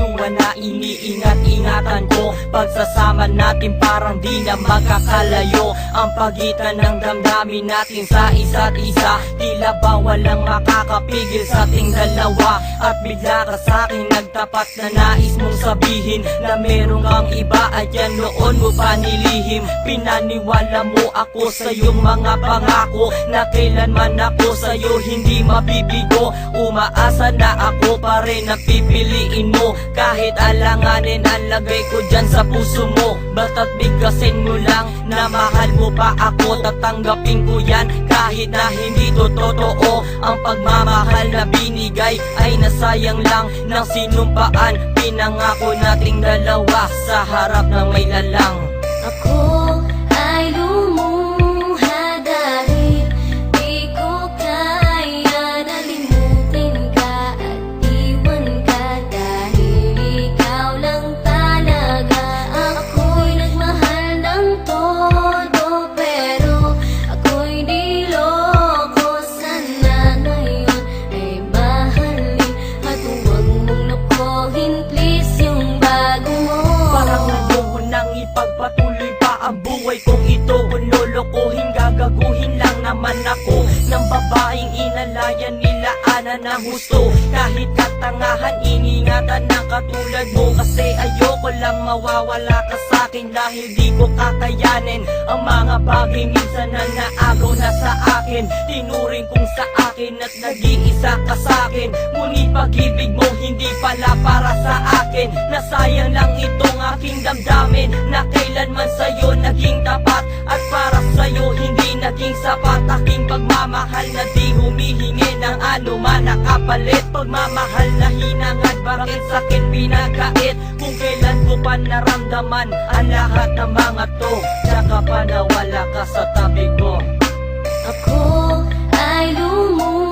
dalawa na iniingat-ingatan ko. Pagsasama natin parang di na magkakalayo. Ang pagitan ng damdamin natin sa isa't isa, tila ba walang makakapigil sa ating dalawa. At bigla ka sa'kin nagtapat na nais mong sabihin na meron kang iba at yan noon mo pa nilihim. Pinaniwala mo ako sa iyong mga pangako na kailanman ako sa'yo hindi mabibigo. Umaasa na ako pa rin na pipiliin mo, kahit alanganin ang lagay ko dyan sa puso mo. Basta't bigkasin mo lang na mahal mo pa ako, tatanggapin ko yan kahit na hindi to totoo. Ang pagmamahal na binigay ay nasayang lang ng sinumpaan. Pinangako nating dalawa sa harap ng may lalang. Ako ay lumuha dahil di ko kaya na limutin ka at iwan ka, dahil ikaw lang talaga. Ako'y nagmahal ng todo pero ako'y di loko. Sana ngayon ay mahalin at huwag mong lokohin please yung bago mo. Parang ayoko nang ipagpatuloy pa ang buhay kong ito. Kung lolokohin, gagaguhin lang naman ako ng babaeng inalayan nila ana ng gusto. Kahit katangahan, iningatan ng katulad mo, kasi ayoko lang mawawala ka sa'kin dahil di ko kakayanin ang mga bagay minsan na naagaw na sa akin. Tinuring kong sa akin at nag-iisa ka sa'kin, ngunit pag-ibig mo hindi pala para sa akin. Nasayang lang itong aking damdamin na kailanman sa'yo naging tapat, at para sa'yo hindi naging sapat. Aking pagmamahal na di humihingi ng anuman na kapalit. Pagmamahal na hinangad, bakit sa'kin pinagkait? Kung kailan ko pa naramdaman ang lahat ng mga to, tsaka pa nawala ka sa tabi ko. Ako ay lumuha